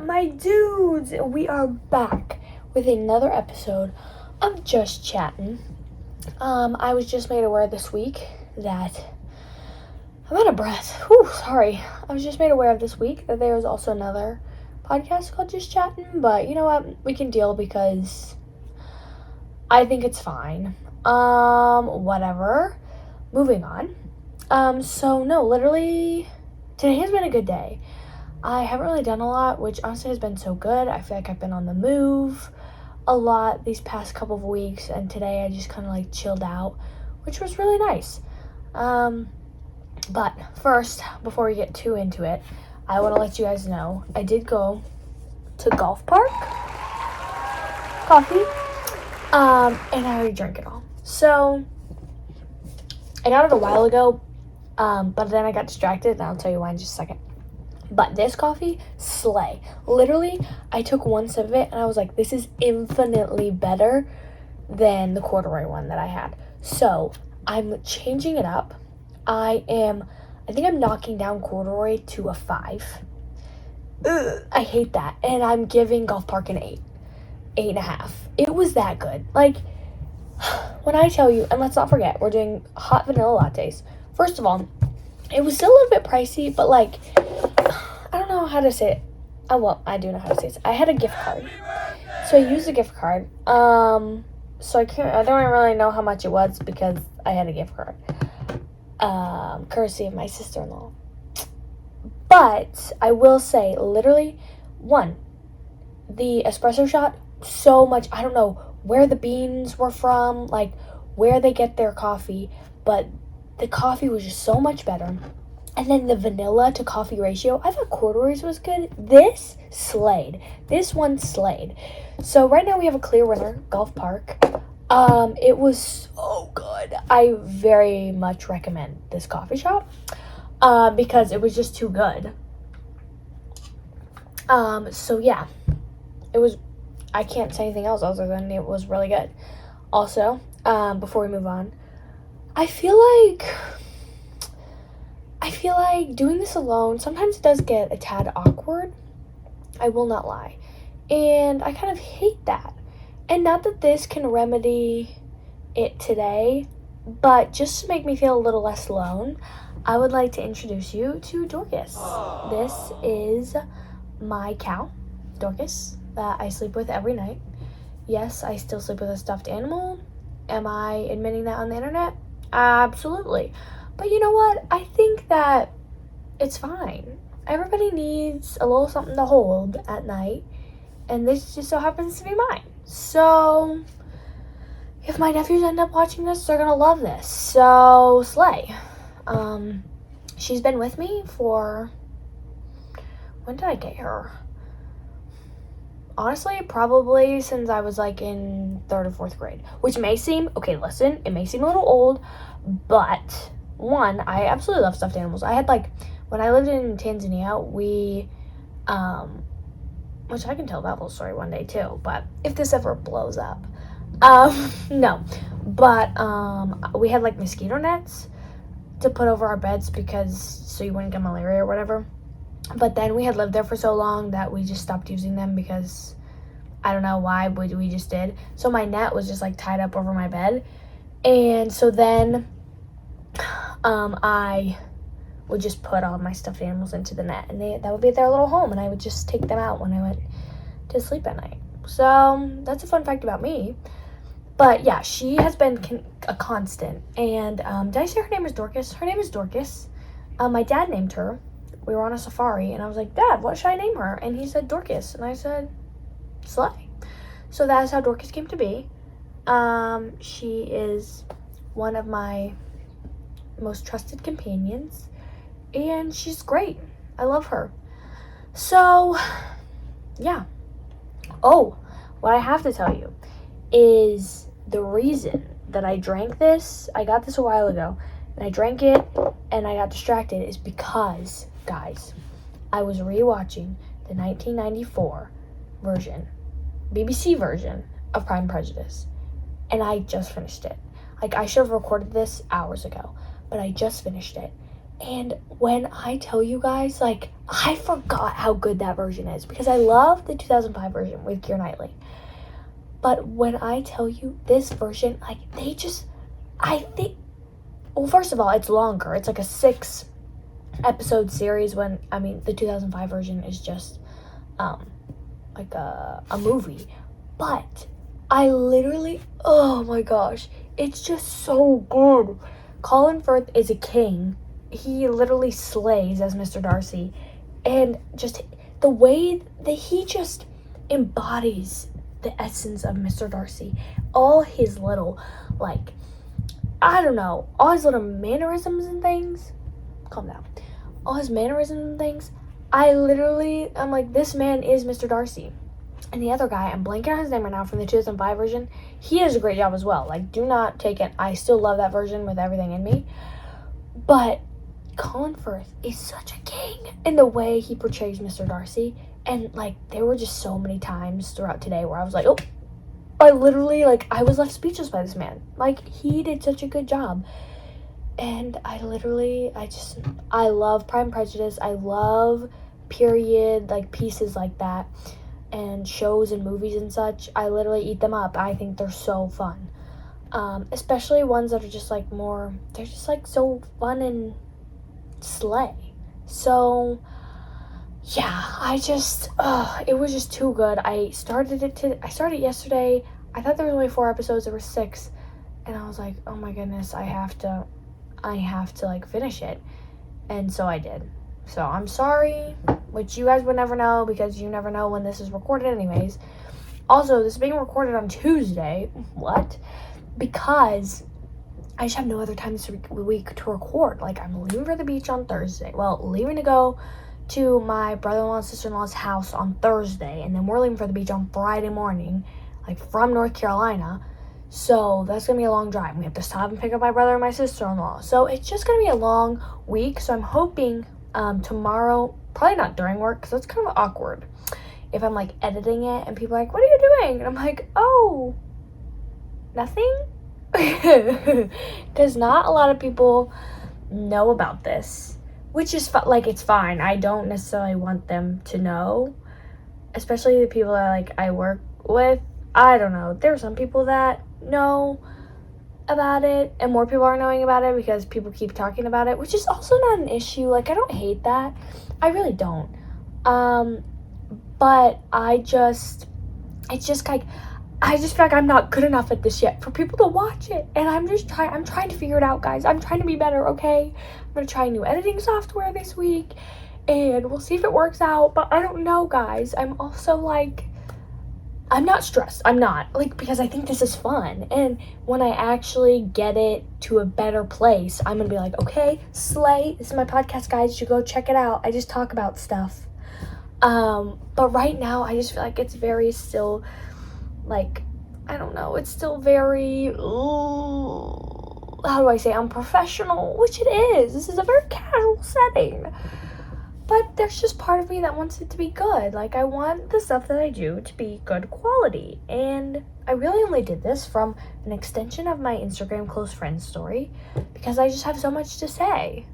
my dudes? We are back with another episode of Just Chattin. I was just made aware this week that I'm out of breath. Sorry. I was just made aware of this week that there is also another podcast called Just Chattin, but you know what? We can deal because I think it's fine. Whatever. Moving on. Literally, today has been a good day. I haven't really done a lot, which honestly has been so good. I feel like I've been on the move a lot these past couple of weeks, and today I just kind of like chilled out, which was really nice. But first, before we get too into it, I want to let you guys know I did go to Golf Park Coffee, and I already drank it all. So I got it a while ago, but then I got distracted, and I'll tell you why in just a second. But this coffee, slay. Literally, I took one sip of it, and I was like, this is infinitely better than the corduroy one that I had. So, I'm changing it up. I think I'm knocking down corduroy to a 5. I hate that. And I'm giving Golf Park an 8. 8.5. It was that good. Like, when I tell you, and let's not forget, we're doing hot vanilla lattes. First of all, it was still a little bit pricey, but like, I don't know how to say it. I do know how to say it. I had a gift card. So I used a gift card. I don't really know how much it was because I had a gift card. Courtesy of my sister-in-law. But I will say, literally, the espresso shot, so much, I don't know where the beans were from, like where they get their coffee, but the coffee was just so much better. And then the vanilla to coffee ratio, I thought corduroys was good. This slayed. This one slayed. So right now we have a clear winner, Golf Park. It was so good. I very much recommend this coffee shop because it was just too good. It was, I can't say anything else other than it was really good. Also, before we move on, I feel like doing this alone, sometimes it does get a tad awkward. I will not lie. And I kind of hate that. And not that this can remedy it today, but just to make me feel a little less alone, I would like to introduce you to Dorcas. This is my cow, Dorcas, that I sleep with every night. Yes, I still sleep with a stuffed animal. Am I admitting that on the internet? Absolutely. But you know what? I think that it's fine. Everybody needs a little something to hold at night, and this just so happens to be mine. So, if my nephews end up watching this, they're gonna love this. So, slay. She's been with me for, when did I get her? Honestly, probably since I was like in 3rd or 4th grade, which may seem, it may seem a little old, but one, I absolutely love stuffed animals. I had when I lived in Tanzania, we, which I can tell that little story one day too, but if this ever blows up, no, but, we had mosquito nets to put over our beds so you wouldn't get malaria or whatever. But then we had lived there for so long that we just stopped using them because I don't know why, but we just did. So my net was just tied up over my bed. And so then I would just put all my stuffed animals into the net, and that would be their little home, and I would just take them out when I went to sleep at night. So that's a fun fact about me. But yeah, she has been a constant. And did I say her name is Dorcas? Her name is Dorcas. My dad named her. We were on a safari, and I was like, Dad, what should I name her? And he said Dorcas, and I said, slay. So that is how Dorcas came to be. She is one of my most trusted companions, and she's great. I love her. So, yeah. Oh, what I have to tell you is the reason that I drank this, I got this a while ago, and I drank it, and I got distracted, is because, guys, I was rewatching the 1994 BBC version of Pride and Prejudice, and I just finished it. I should have recorded this hours ago, but I just finished it, And when I tell you guys, like, I forgot how good that version is because I love the 2005 version with Keira Knightley. But when I tell you this version, like, I think, well, first of all, it's longer. It's like a 6-episode series the 2005 version is just, like a movie. But I literally, oh my gosh, it's just so good. Colin Firth is a king. He literally slays as Mr. Darcy. And just the way that he just embodies the essence of Mr. Darcy. All his little, like, I don't know, all his little mannerisms and things. Calm down. All his mannerisms and things. I'm like, this man is Mr. Darcy. And the other guy, I'm blanking on his name right now from the 2005 version. He does a great job as well. Like, do not take it. I still love that version with everything in me. But Colin Firth is such a king in the way he portrays Mr. Darcy. And, like, there were just so many times throughout today where I was like, oh, I literally, like, I was left speechless by this man. Like, he did such a good job. And I love Pride and Prejudice. I love period, like, pieces like that. And shows and movies and such. I literally eat them up. I think they're so fun. Especially ones that are just, like, they're just, like, so fun and slay. So, yeah, it was just too good. I started yesterday. I thought there was only 4 episodes. There were 6. And I was like, oh my goodness, I have to, like, finish it. And so I did. So I'm sorry, which you guys would never know because you never know when this is recorded anyways. Also, this is being recorded on Tuesday. What? Because I just have no other time this week to record. Like, I'm leaving for the beach on Thursday. Well, leaving to go to my brother-in-law and sister-in-law's house on Thursday. And then we're leaving for the beach on Friday morning, like, from North Carolina. So that's going to be a long drive. We have to stop and pick up my brother and my sister-in-law. So it's just going to be a long week. So I'm hoping tomorrow, probably not during work because that's kind of awkward. If I'm, like, editing it and people are like, what are you doing? And I'm like, oh, nothing? Because not a lot of people know about this, which is, it's fine. I don't necessarily want them to know, especially the people that, like, I work with. I don't know. There are some people that know about it, and more people are knowing about it because people keep talking about it, which is also not an issue. Like, I don't hate that. I really don't. But it's just like, I just feel like I'm not good enough at this yet for people to watch it. And I'm trying to figure it out, guys. I'm trying to be better, okay? I'm going to try new editing software this week, and we'll see if it works out. But I don't know, guys. I'm also, like, I'm not stressed. I'm not. Like, because I think this is fun. And when I actually get it to a better place, I'm going to be like, okay, slay. This is my podcast, guys. You should go check it out. I just talk about stuff. But right now, I just feel like it's very still, like, I don't know. It's still very, how do I say, unprofessional, which it is. This is a very casual setting. But there's just part of me that wants it to be good. Like, I want the stuff that I do to be good quality. And I really only did this from an extension of my Instagram close friends story because I just have so much to say.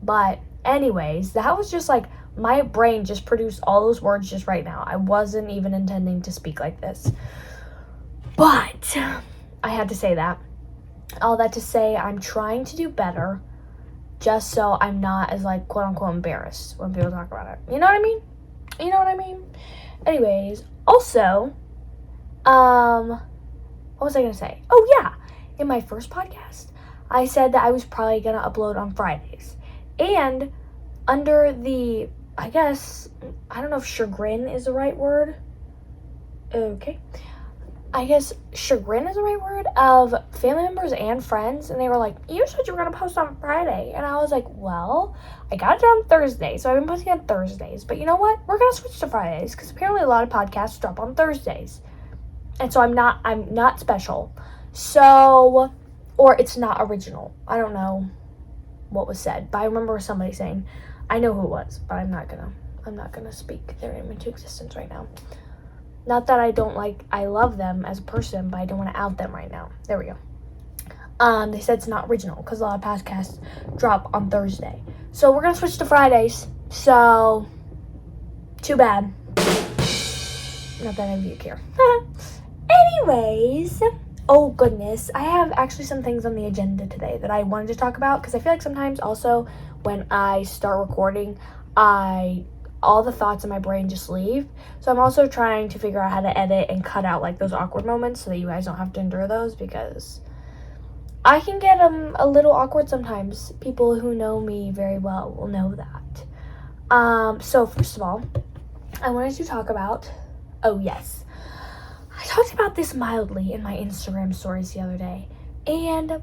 But anyways, that was just like, my brain just produced all those words just right now. I wasn't even intending to speak like this. But I had to say that. All that to say, I'm trying to do better. Just so I'm not as, like, quote-unquote embarrassed when people talk about it. You know what I mean? Anyways, also, what was I going to say? Oh, yeah. In my first podcast, I said that I was probably going to upload on Fridays. And under the, I don't know if chagrin is the right word. Okay. I guess chagrin is the right word, of family members and friends, and they were like, you said you were going to post on Friday, and I was like, well, I got it on Thursday, so I've been posting on Thursdays, but you know what, we're going to switch to Fridays, because apparently a lot of podcasts drop on Thursdays, and so I'm not special, so, or it's not original. I don't know what was said, but I remember somebody saying, I know who it was, but I'm not gonna speak their name into existence right now. Not that I love them as a person, but I don't want to out them right now. There we go. They said it's not original because a lot of podcasts drop on Thursday. So we're going to switch to Fridays. So, too bad. Not that I have you care. Anyways, oh goodness, I have actually some things on the agenda today that I wanted to talk about, because I feel like sometimes also when I start recording, all the thoughts in my brain just leave. So I'm also trying to figure out how to edit and cut out like those awkward moments so that you guys don't have to endure those, because I can get a little awkward sometimes. People who know me very well will know that. So first of all, I wanted to talk about, oh yes, I talked about this mildly in my Instagram stories the other day, and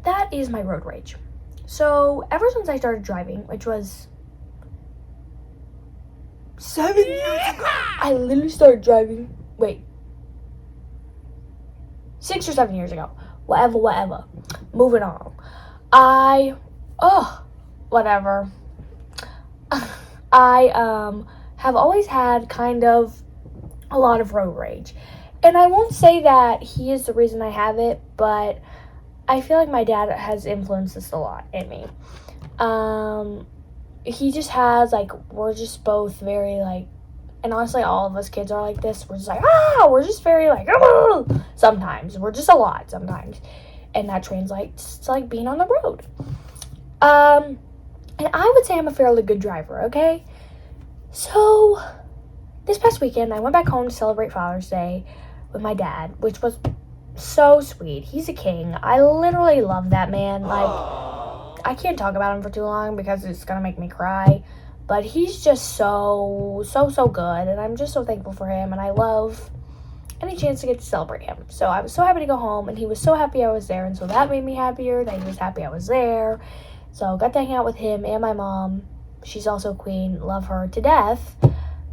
that is my road rage. So ever since I started driving, which was 7 years ago, I literally started driving, 6 or 7 years ago, whatever, moving on. Whatever. I have always had kind of a lot of road rage. And I won't say that he is the reason I have it, but I feel like my dad has influenced this a lot in me. He just has, like, we're just both very, like, and honestly, all of us kids are like this. We're just like, we're just very, like, sometimes. We're just a lot sometimes. And that translates to, like, being on the road. And I would say I'm a fairly good driver, okay? So, this past weekend, I went back home to celebrate Father's Day with my dad, which was so sweet. He's a king. I literally love that man. Like, I can't talk about him for too long because it's gonna make me cry. But he's just so good, and I'm just so thankful for him, and I love any chance to get to celebrate him. So I was so happy to go home, and he was so happy I was there, and so that made me happier that he was happy I was there. So got to hang out with him and my mom. She's also a queen. Love her to death.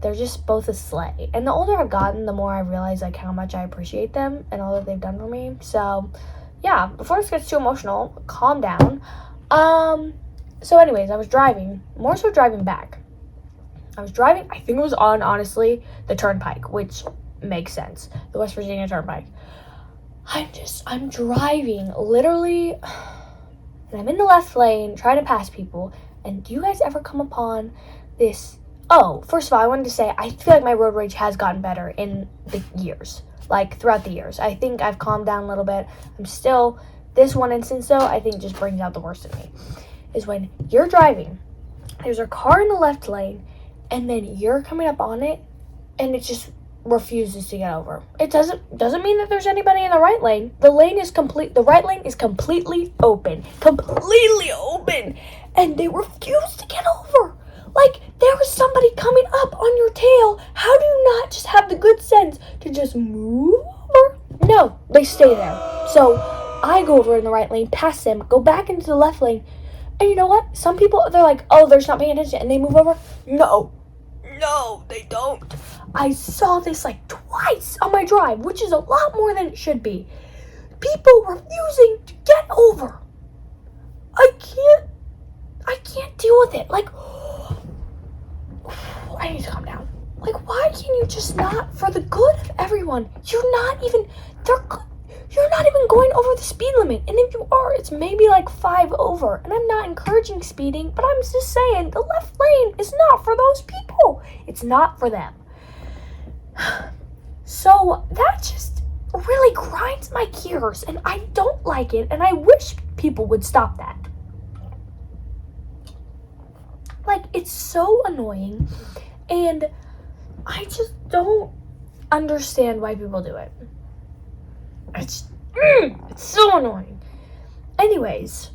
They're just both a sleigh. And the older I've gotten, the more I realize, like, how much I appreciate them and all that they've done for me. So, yeah, before this gets too emotional, calm down. So anyways, I was driving, more so driving back. I think it was on, honestly, the Turnpike, which makes sense. The West Virginia Turnpike. I'm driving, literally, and I'm in the left lane, trying to pass people. And do you guys ever come upon this? Oh, first of all, I wanted to say, I feel like my road rage has gotten better in the years. Like, throughout the years. I think I've calmed down a little bit. I'm still, this one instance, though, I think just brings out the worst in me. Is when you're driving, there's a car in the left lane, and then you're coming up on it, and it just refuses to get over. It doesn't mean that there's anybody in the right lane. The right lane is completely open. And they refuse to get over. Like, there was somebody coming up on your tail. How do you not just have the good sense to just move over? No, they stay there. So I go over in the right lane, pass them, go back into the left lane. And you know what? Some people, they're like, oh, they're just not paying attention, and they move over. No, they don't. I saw this like twice on my drive, which is a lot more than it should be. People refusing to get over. I can't deal with it. Like, I need to calm down. Like, why can you just not, for the good of everyone, you're not even going over the speed limit. And if you are, it's maybe like 5 over. And I'm not encouraging speeding, but I'm just saying the left lane is not for those people. It's not for them. So that just really grinds my gears, and I don't like it, and I wish people would stop that. Like, it's so annoying, and I just don't understand why people do it. It's so annoying. Anyways,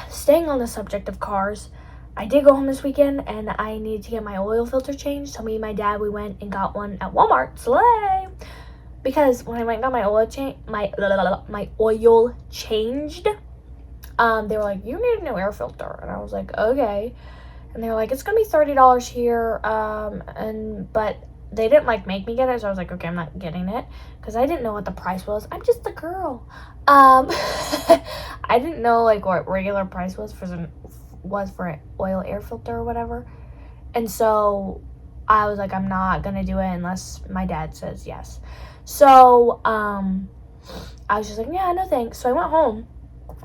staying on the subject of cars, I did go home this weekend, and I needed to get my oil filter changed. So me and my dad, we went and got one at Walmart. Slay! Because when I went and got my oil changed, they were like, you need a new air filter. And I was like, okay. And they were like, it's going to be $30 here. But they didn't like make me get it. So I was like, okay, I'm not getting it. Because I didn't know what the price was. I'm just a girl. I didn't know like what regular price was for an oil air filter or whatever. And so I was like, I'm not going to do it unless my dad says yes. So I was just like, yeah, no thanks. So I went home.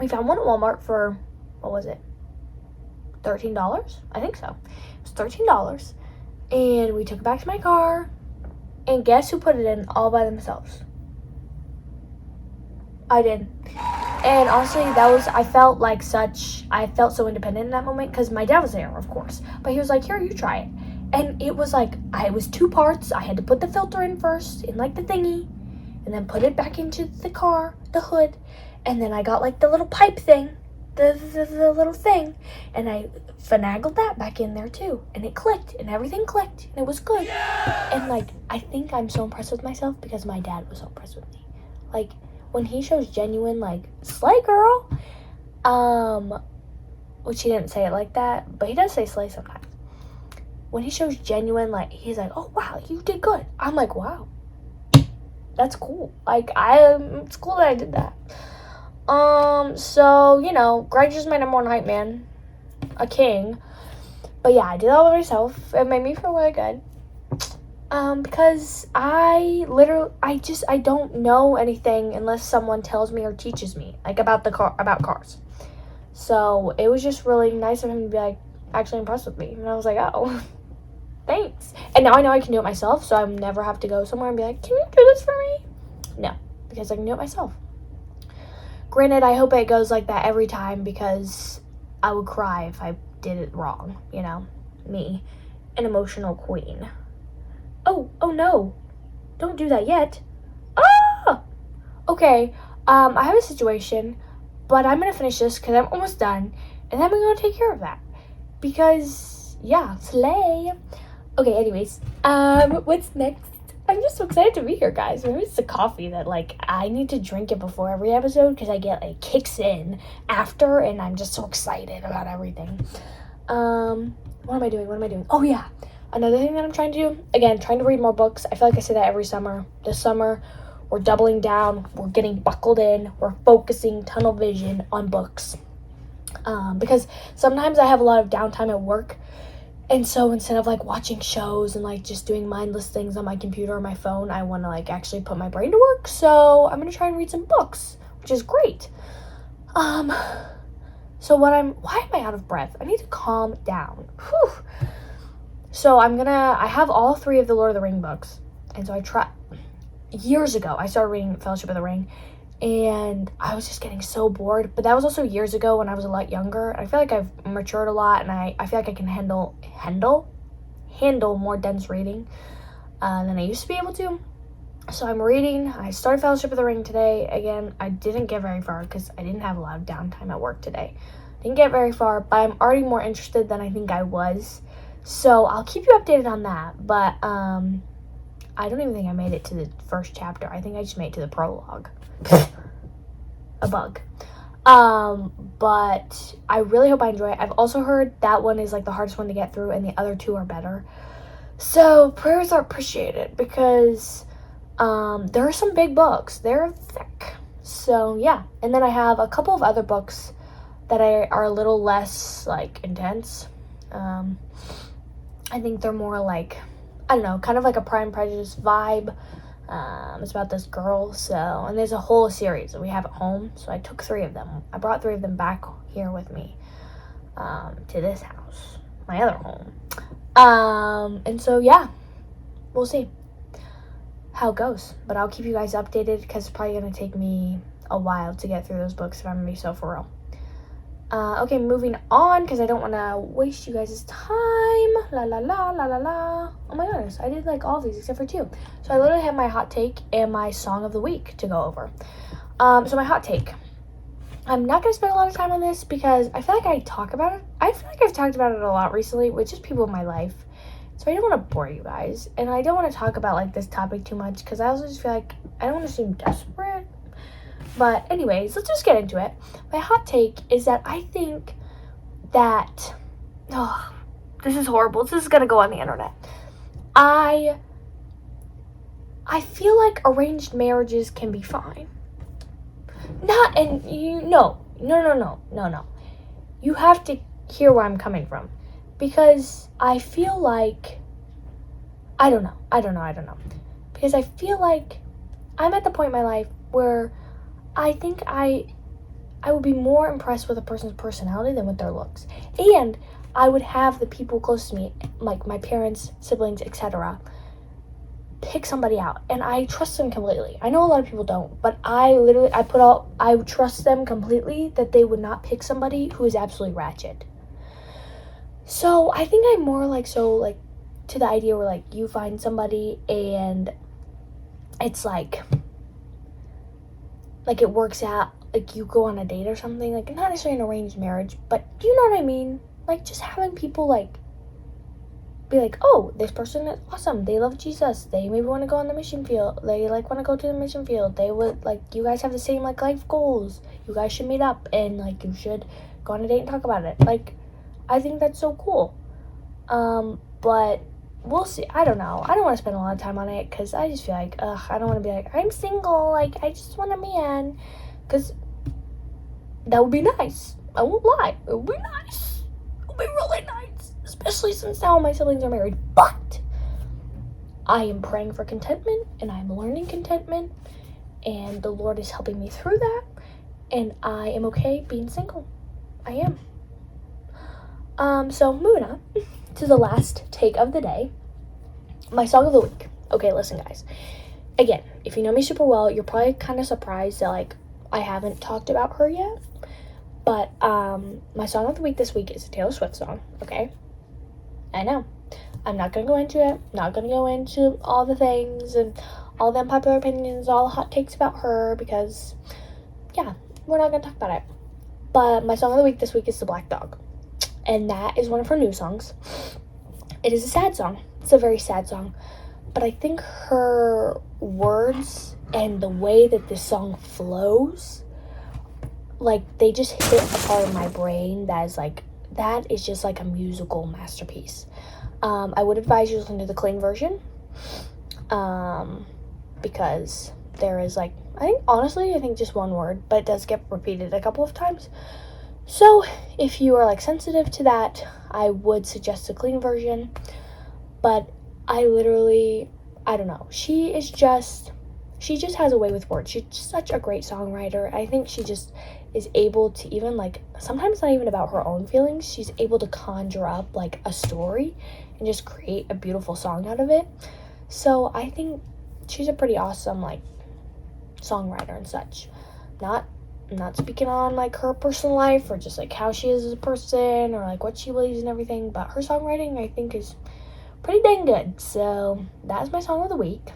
We found one at Walmart for, what was it? $13. I think so. It was $13. And we took it back to my car. And guess who put it in all by themselves? I did. And honestly, I felt so independent in that moment because my dad was there, of course. But he was like, here, you try it. And it was like, it was 2 parts. I had to put the filter in first, in like the thingy, and then put it back into the car, the hood. And then I got like the little pipe thing, the little thing, and I finagled that back in there too. And it clicked, and everything clicked, and it was good. And like, I think I'm so impressed with myself because my dad was so impressed with me. Like, when he shows genuine, like, slay girl, which he didn't say it like that, but he does say slay sometimes. When he shows genuine, like, he's like, oh, wow, you did good. I'm like, wow, that's cool. Like, it's cool that I did that. So, you know, Greg is my number 1 hype man, a king. But yeah, I did that all by myself. It made me feel really good. Because I don't know anything unless someone tells me or teaches me, like, about cars. So it was just really nice of him to be, like, actually impressed with me. And I was like, oh, thanks. And now I know I can do it myself, so I never have to go somewhere and be like, can you do this for me? No, because I can do it myself. Granted, I hope it goes like that every time because I would cry if I did it wrong, you know? Me, an emotional queen. Oh no. Don't do that yet. Ah! Okay, I have a situation, but I'm gonna finish this because I'm almost done, and then I'm gonna take care of that. Because, yeah, slay. Okay, anyways, what's next? I'm just so excited to be here, guys. Maybe it's the coffee that, like, I need to drink it before every episode because I get, like, kicks in after, and I'm just so excited about everything. What am I doing? Oh, yeah. Another thing that I'm trying to do, again, trying to read more books. I feel like I say that every summer. This summer, we're doubling down. We're getting buckled in. We're focusing tunnel vision on books. Because sometimes I have a lot of downtime at work. And so instead of, like, watching shows and, like, just doing mindless things on my computer or my phone, I want to, like, actually put my brain to work. So I'm going to try and read some books, which is great. So why am I out of breath? I need to calm down. Whew. So I have all 3 of the Lord of the Ring books. And so years ago, I started reading Fellowship of the Ring. And I was just getting so bored. But that was also years ago when I was a lot younger. I feel like I've matured a lot. And I feel like I can handle more dense reading than I used to be able to. So I'm reading. I started Fellowship of the Ring today. Again, I didn't get very far because I didn't have a lot of downtime at work today. Didn't get very far. But I'm already more interested than I think I was. So I'll keep you updated on that. But I don't even think I made it to the first chapter. I think I just made it to the prologue. A bug. But I really hope I enjoy it. I've also heard that one is like the hardest one to get through and the other 2 are better. So prayers are appreciated because there are some big books. They're thick. So yeah. And then I have a couple of other books that are a little less like intense. I think they're more like, I don't know, kind of like a Pride and Prejudice vibe. It's about this girl, and there's a whole series that we have at home, so I took 3 of them. I brought 3 of them back here with me, to this house, my other home. And so, yeah, we'll see how it goes, but I'll keep you guys updated, because it's probably going to take me a while to get through those books, if I'm going to be so for real. Okay, moving on, because I don't want to waste you guys' time. La la la la la la. Oh my goodness, I did like all of these except for 2. So I literally have my hot take and my song of the week to go over. So my hot take. I'm not going to spend a lot of time on this because I feel like I talk about it. I feel like I've talked about it a lot recently with just people in my life. So I don't want to bore you guys. And I don't want to talk about like this topic too much because I also just feel like I don't want to seem desperate. But anyways, let's just get into it. My hot take is that I think that, this is horrible. This is going to go on the internet. I feel like arranged marriages can be fine. No. You have to hear where I'm coming from. Because I feel like, I don't know. Because I feel like I'm at the point in my life where I think I I would be more impressed with a person's personality than with their looks. And I would have the people close to me, like my parents, siblings, etc., pick somebody out, and I trust them completely. I know a lot of people don't, but I trust them completely that they would not pick somebody who is absolutely ratchet. So I think I'm more like to the idea where like you find somebody and it's like it works out, like you go on a date or something, like not necessarily an arranged marriage, but do you know what I mean? Like just having people like be like, oh, this person is awesome, they love Jesus, they maybe want to go on the mission field, they like want to go to the mission field, they would like, you guys have the same like life goals, you guys should meet up and like you should go on a date and talk about it. Like I think that's so cool. But we'll see. I don't know. I don't want to spend a lot of time on it because I just feel like, I don't want to be like, I'm single, like I just want a man, because that would be nice. I won't lie, it would be nice, it would be really nice, especially since now my siblings are married. But I am praying for contentment and I'm learning contentment and the Lord is helping me through that, and I am okay being single. I am. So moving on to the last take of the day, my song of the week. Okay, listen guys, again, if you know me super well, you're probably kind of surprised that like I haven't talked about her yet, but my song of the week this week is a Taylor Swift song. Okay, I know I'm not gonna go into it, not gonna go into all the things and all the unpopular opinions, all the hot takes about her, because yeah, we're not gonna talk about it. But my song of the week this week is The Black Dog, and that is one of her new songs. It is a sad song. It's a very sad song, but I think her words and the way that this song flows, like they just hit a part of my brain that is just like a musical masterpiece. I would advise you to listen to the clean version, because there is like, I think just one word, but it does get repeated a couple of times. So if you are like sensitive to that, I would suggest the clean version. But I don't know. She just has a way with words. She's such a great songwriter. I think she just is able to even like, sometimes not even about her own feelings, she's able to conjure up like a story and just create a beautiful song out of it. So I think she's a pretty awesome like songwriter and such. I'm not speaking on like her personal life or just like how she is as a person or like what she believes and everything, but her songwriting I think is pretty dang good. So that's my song of the week.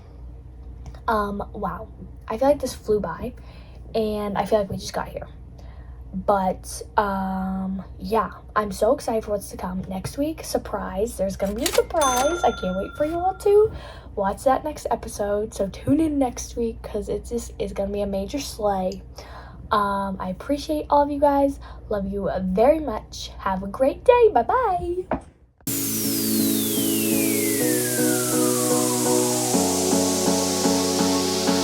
Wow, I feel like this flew by and I feel like we just got here. But yeah, I'm so excited for what's to come next week. Surprise, there's gonna be a surprise. I can't wait for you all to watch that next episode, so tune in next week because it's gonna be a major slay. I appreciate all of you guys. Love you very much. Have a great day. Bye bye.